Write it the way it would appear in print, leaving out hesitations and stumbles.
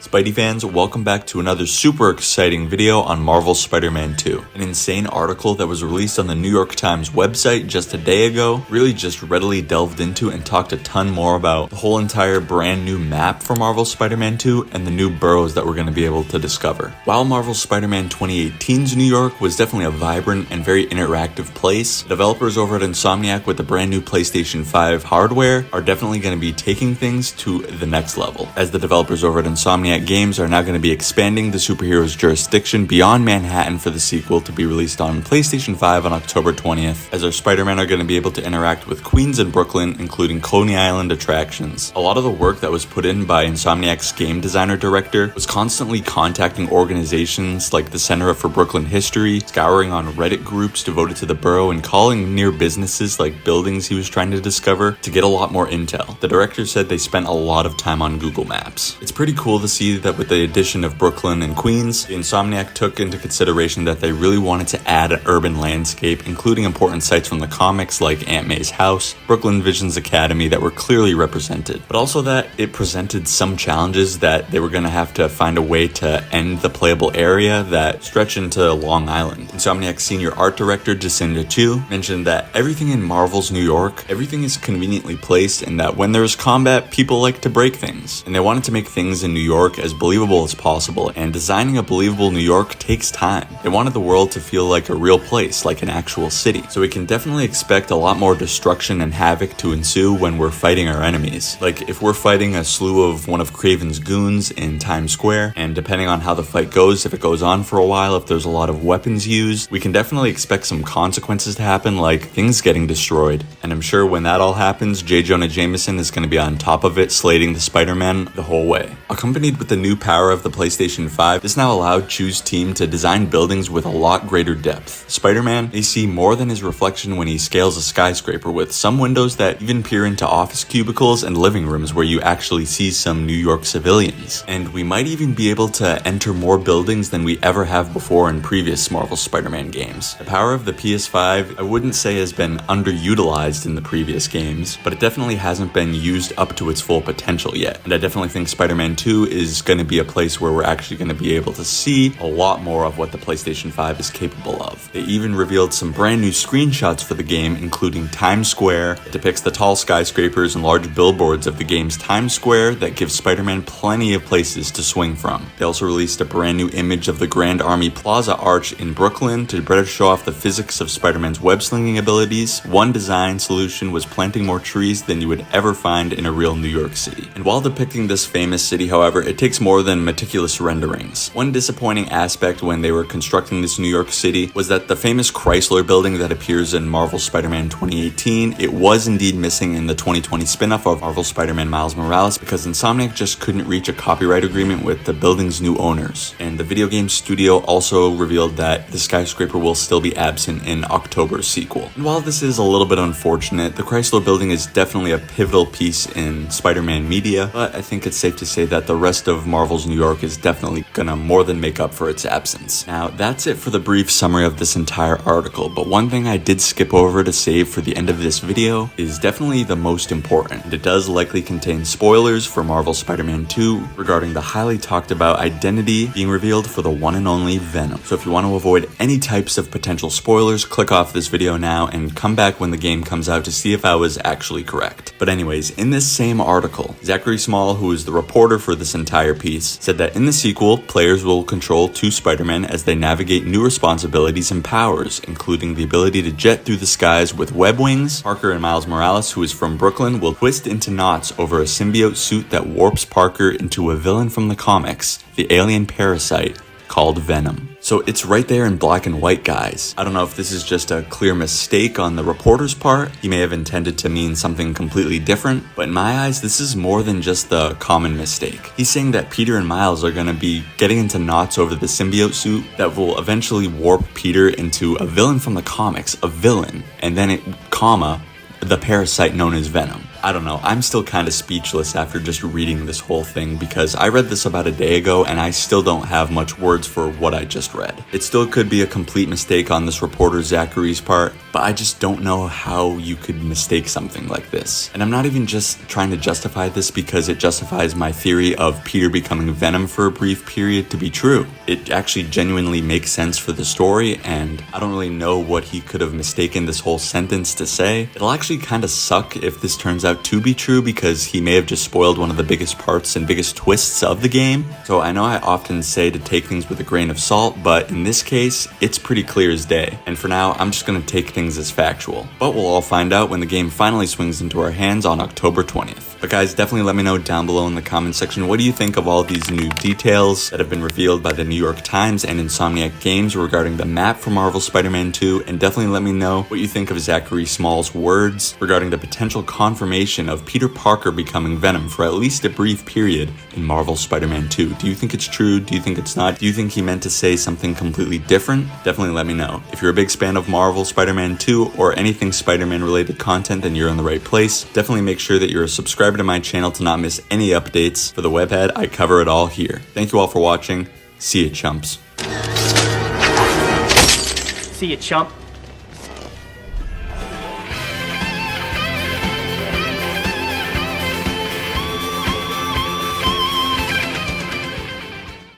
Spidey fans, welcome back to another super exciting video on Marvel's Spider-Man 2. An insane article that was released on the New York Times website just a day ago really just readily delved into and talked a ton more about the whole entire brand new map for Marvel's Spider-Man 2 and the new boroughs that we're going to be able to discover. While Marvel's Spider-Man 2018's New York was definitely a vibrant and very interactive place, developers over at Insomniac with the brand new PlayStation 5 hardware are definitely going to be taking things to the next level, as the developers over at Insomniac Games are now going to be expanding the superheroes' jurisdiction beyond Manhattan for the sequel to be released on PlayStation 5 on October 20th, as our Spider-Man are going to be able to interact with Queens and Brooklyn, including Coney Island attractions. A lot of the work that was put in by Insomniac's game designer director was constantly contacting organizations like the Center for Brooklyn History, scouring on Reddit groups devoted to the borough, and calling near businesses like buildings he was trying to discover to get a lot more intel. The director said they spent a lot of time on Google Maps. It's pretty cool to see that with the addition of Brooklyn and Queens, the Insomniac took into consideration that they really wanted to add an urban landscape, including important sites from the comics like Aunt May's house, Brooklyn Vision's Academy that were clearly represented, but also that it presented some challenges that they were going to have to find a way to end the playable area that stretch into Long Island. Insomniac's senior art director Jacinda Chu mentioned that everything in Marvel's New York, everything is conveniently placed, and that when there's combat, people like to break things, and they wanted to make things in New York as believable as possible, and designing a believable New York takes time. They wanted the world to feel like a real place, like an actual city, so we can definitely expect a lot more destruction and havoc to ensue when we're fighting our enemies. Like if we're fighting a slew of one of Kraven's goons in Times Square, and depending on how the fight goes, if it goes on for a while, if there's a lot of weapons used, we can definitely expect some consequences to happen, like things getting destroyed. And I'm sure when that all happens, J. Jonah Jameson is going to be on top of it, slating the Spider-Man the whole way. Accompanied with the new power of the PlayStation 5, this now allowed Chu's team to design buildings with a lot greater depth. Spider-Man may see more than his reflection when he scales a skyscraper, with some windows that even peer into office cubicles and living rooms where you actually see some New York civilians. And we might even be able to enter more buildings than we ever have before in previous Marvel Spider-Man games. The power of the PS5, I wouldn't say has been underutilized in the previous games, but it definitely hasn't been used up to its full potential yet. And I definitely think Spider-Man 2 is going to be a place where we're actually going to be able to see a lot more of what the PlayStation 5 is capable of. They even revealed some brand new screenshots for the game, including Times Square. It depicts the tall skyscrapers and large billboards of the game's Times Square that gives Spider-Man plenty of places to swing from. They also released a brand new image of the Grand Army Plaza Arch in Brooklyn to better show off the physics of Spider-Man's web-slinging abilities. One design solution was planting more trees than you would ever find in a real New York City. And while depicting this famous city, however, it takes more than meticulous renderings. One disappointing aspect when they were constructing this New York City was that the famous Chrysler Building that appears in Marvel Spider-Man 2018, it was indeed missing in the 2020 spin-off of Marvel Spider-Man Miles Morales because Insomniac just couldn't reach a copyright agreement with the building's new owners. And the video game studio also revealed that the skyscraper will still be absent in October's sequel. And while this is a little bit unfortunate, the Chrysler Building is definitely a pivotal piece in Spider-Man media, but I think it's safe to say that the rest of Marvel's New York is definitely gonna more than make up for its absence. Now, that's it for the brief summary of this entire article, but one thing I did skip over to save for the end of this video is definitely the most important, and it does likely contain spoilers for Marvel Spider-Man 2 regarding the highly talked about identity being revealed for the one and only Venom. So if you want to avoid any types of potential spoilers, click off this video now and come back when the game comes out to see if I was actually correct. But anyways, in this same article, Zachary Small, who is the reporter for this entire piece, said that in the sequel, players will control two Spider-Men as they navigate new responsibilities and powers, including the ability to jet through the skies with web wings. Parker and Miles Morales, who is from Brooklyn, will twist into knots over a symbiote suit that warps Parker into a villain from the comics, the alien parasite called Venom. So it's right there in black and white, guys. I don't know if this is just a clear mistake on the reporter's part. He may have intended to mean something completely different, but in my eyes, this is more than just the common mistake. He's saying that Peter and Miles are gonna be getting into knots over the symbiote suit that will eventually warp Peter into a villain from the comics, a villain, and then the parasite known as Venom. I don't know, I'm still kind of speechless after just reading this whole thing because I read this about a day ago and I still don't have much words for what I just read. It still could be a complete mistake on this reporter Zachary's part, but I just don't know how you could mistake something like this. And I'm not even just trying to justify this because it justifies my theory of Peter becoming Venom for a brief period to be true. It actually genuinely makes sense for the story, and I don't really know what he could have mistaken this whole sentence to say. It'll actually kind of suck if this turns out to be true because he may have just spoiled one of the biggest parts and biggest twists of the game. So I know I often say to take things with a grain of salt, but in this case, it's pretty clear as day. And for now, I'm just gonna take things as factual. But we'll all find out when the game finally swings into our hands on October 20th. But guys, definitely let me know down below in the comment section, what do you think of all these new details that have been revealed by the New York Times and Insomniac Games regarding the map for Marvel Spider-Man 2, and definitely let me know what you think of Zachary Small's words regarding the potential confirmation of Peter Parker becoming Venom for at least a brief period in Marvel Spider-Man 2. Do you think it's true? Do you think it's not? Do you think he meant to say something completely different? Definitely let me know. If you're a big fan of Marvel Spider-Man 2 or anything Spider-Man related content, then you're in the right place. Definitely make sure that you're a subscriber to my channel to not miss any updates. For the webhead, I cover it all here. Thank you all for watching. See ya, chumps. See ya, chump.